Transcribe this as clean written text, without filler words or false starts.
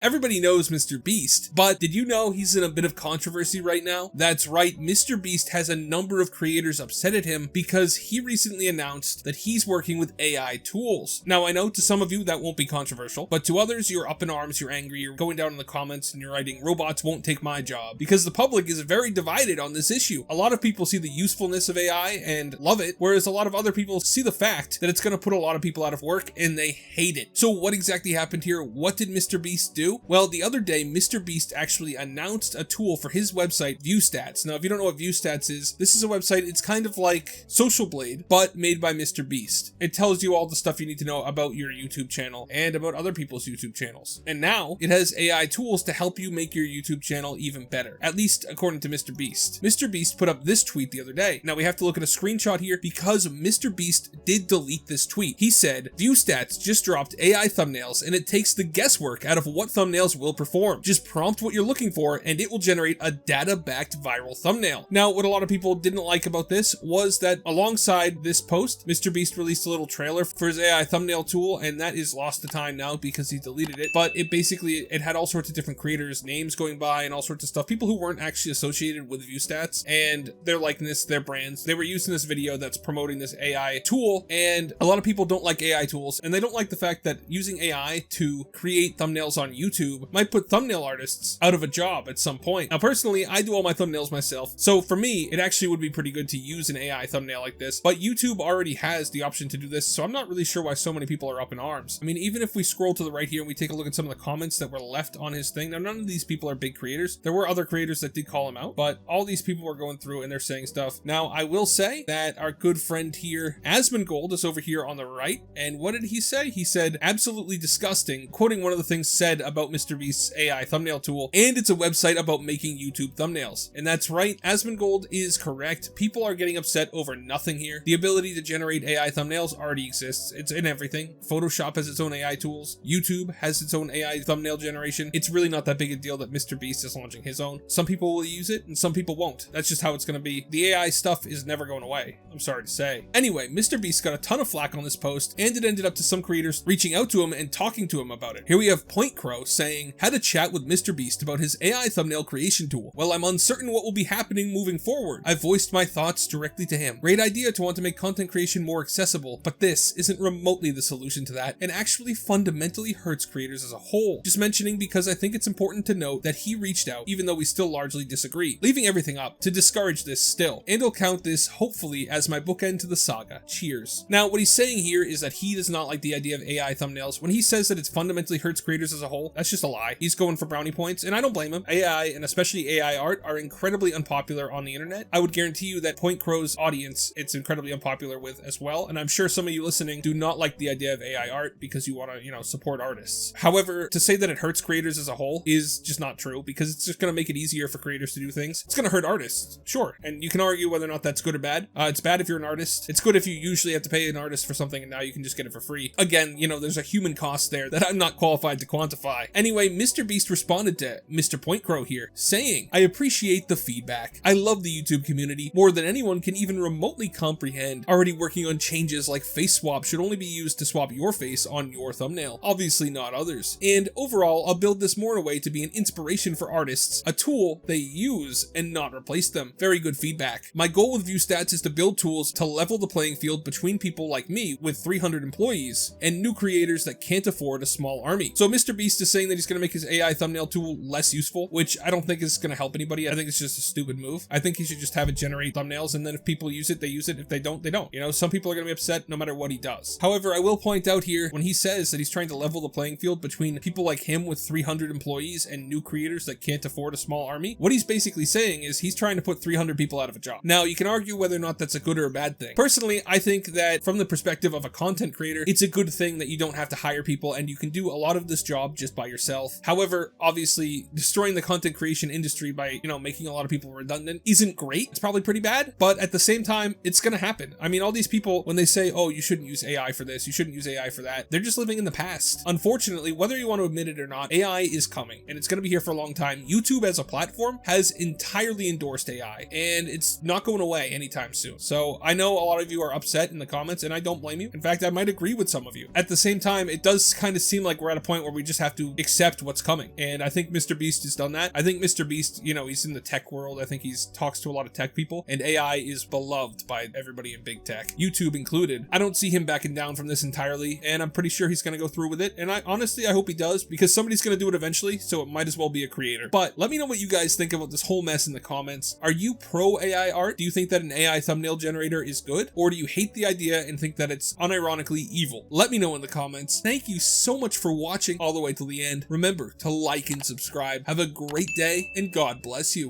Everybody knows MrBeast, but did you know he's in a bit of controversy right now? That's right, MrBeast has a number of creators upset at him because he recently announced that he's working with AI tools. Now, I know to some of you that won't be controversial, but to others, you're up in arms, you're angry, you're going down in the comments and you're writing, "Robots won't take my job," because the public is very divided on this issue. A lot of people see the usefulness of AI and love it, whereas a lot of other people see the fact that it's going to put a lot of people out of work and they hate it. So what exactly happened here? What did MrBeast do? Well, the other day, MrBeast actually announced a tool for his website, ViewStats. Now, if you don't know what ViewStats is, this is a website, it's kind of like Social Blade, but made by MrBeast. It tells you all the stuff you need to know about your YouTube channel and about other people's YouTube channels. And now it has AI tools to help you make your YouTube channel even better, at least according to MrBeast. MrBeast put up this tweet the other day. Now we have to look at a screenshot here because MrBeast did delete this tweet. He said, "ViewStats just dropped AI thumbnails and it takes the guesswork out of what thumbnails will perform. Just prompt what you're looking for and it will generate a data-backed viral thumbnail." Now, what a lot of people didn't like about this was that alongside this post, MrBeast released a little trailer for his AI thumbnail tool, and that is lost to time now because he deleted it. But it had all sorts of different creators' names going by and all sorts of stuff. People who weren't actually associated with ViewStats and their likeness, their brands. They were using this video that's promoting this AI tool, and a lot of people don't like AI tools, and they don't like the fact that using AI to create thumbnails on YouTube might put thumbnail artists out of a job at some point. Now, personally, I do all my thumbnails myself, so for me, it actually would be pretty good to use an AI thumbnail like this, but YouTube already has the option to do this, so I'm not really sure why so many people are up in arms. I mean, even if we scroll to the right here and we take a look at some of the comments that were left on his thing, now none of these people are big creators. There were other creators that did call him out, but all these people were going through and they're saying stuff. Now, I will say that our good friend here, Asmongold, is over here on the right, and what did he say? He said, "Absolutely disgusting," quoting one of the things said about MrBeast's AI thumbnail tool, and it's a website about making YouTube thumbnails. And that's right, Asmongold is correct. People are getting upset over nothing here. The ability to generate AI thumbnails already exists. It's in everything. Photoshop has its own AI tools. YouTube has its own AI thumbnail generation. It's really not that big a deal that MrBeast is launching his own. Some people will use it and some people won't. That's just how it's going to be. The AI stuff is never going away, I'm sorry to say. Anyway, MrBeast got a ton of flack on this post, and it ended up to some creators reaching out to him and talking to him about it. Here we have Point Crow saying, "Had a chat with MrBeast about his AI thumbnail creation tool. Well, I'm uncertain what will be happening moving forward. I voiced my thoughts directly to him. Great idea to want to make content creation more accessible, but this isn't remotely the solution to that, and actually fundamentally hurts creators as a whole. Just mentioning because I think it's important to note that he reached out, even though we still largely disagree, leaving everything up to discourage this still, and I'll count this hopefully as my bookend to the saga. Cheers." Now, what he's saying here is that he does not like the idea of AI thumbnails. When he says that it fundamentally hurts creators as a whole, that's just a lie. He's going for brownie points, and I don't blame him. AI, and especially AI art, are incredibly unpopular on the internet. I would guarantee you that Point Crow's audience, it's incredibly unpopular with as well, and I'm sure some of you listening do not like the idea of AI art because you want to, support artists. However, to say that it hurts creators as a whole is just not true, because it's just going to make it easier for creators to do things. It's going to hurt artists, sure, and you can argue whether or not that's good or bad. It's bad if you're an artist. It's good if you usually have to pay an artist for something and now you can just get it for free. Again, there's a human cost there that I'm not qualified to quantify. Anyway, MrBeast responded to Mr. Point Crow here, saying, "I appreciate the feedback. I love the YouTube community more than anyone can even remotely comprehend. Already working on changes like face swap should only be used to swap your face on your thumbnail, obviously not others. And overall, I'll build this more in a way to be an inspiration for artists, a tool they use and not replace them. Very good feedback. My goal with ViewStats is to build tools to level the playing field between people like me with 300 employees and new creators that can't afford a small army." So MrBeast is saying that he's going to make his AI thumbnail tool less useful, which I don't think is going to help anybody. I think it's just a stupid move. I think he should just have it generate thumbnails, and then if people use it, they use it. If they don't, they don't. Some people are going to be upset no matter what he does. However, I will point out here, when he says that he's trying to level the playing field between people like him with 300 employees and new creators that can't afford a small army, what he's basically saying is he's trying to put 300 people out of a job. Now, you can argue whether or not that's a good or a bad thing. Personally, I think that from the perspective of a content creator, it's a good thing that you don't have to hire people and you can do a lot of this job just by yourself. However, obviously, destroying the content creation industry by, making a lot of people redundant isn't great. It's probably pretty bad, but at the same time, it's going to happen. I mean, all these people, when they say, "Oh, you shouldn't use AI for this, you shouldn't use AI for that," they're just living in the past. Unfortunately, whether you want to admit it or not, AI is coming, and it's going to be here for a long time. YouTube as a platform has entirely endorsed AI, and it's not going away anytime soon. So I know a lot of you are upset in the comments, and I don't blame you. In fact, I might agree with some of you. At the same time, it does kind of seem like we're at a point where we just have to accept what's coming. And I think MrBeast has done that. I think MrBeast, you know, he's in the tech world. I think he's talks to a lot of tech people, and AI is beloved by everybody in big tech, YouTube included. I don't see him backing down from this entirely, and I'm pretty sure he's going to go through with it. And I honestly hope he does, because somebody's going to do it eventually, so it might as well be a creator. But let me know what you guys think about this whole mess in the comments. Are you pro AI art? Do you think that an AI thumbnail generator is good? Or do you hate the idea and think that it's unironically evil? Let me know in the comments. Thank you so much for watching all the way till the end. Remember to like and subscribe. Have a great day, and God bless you.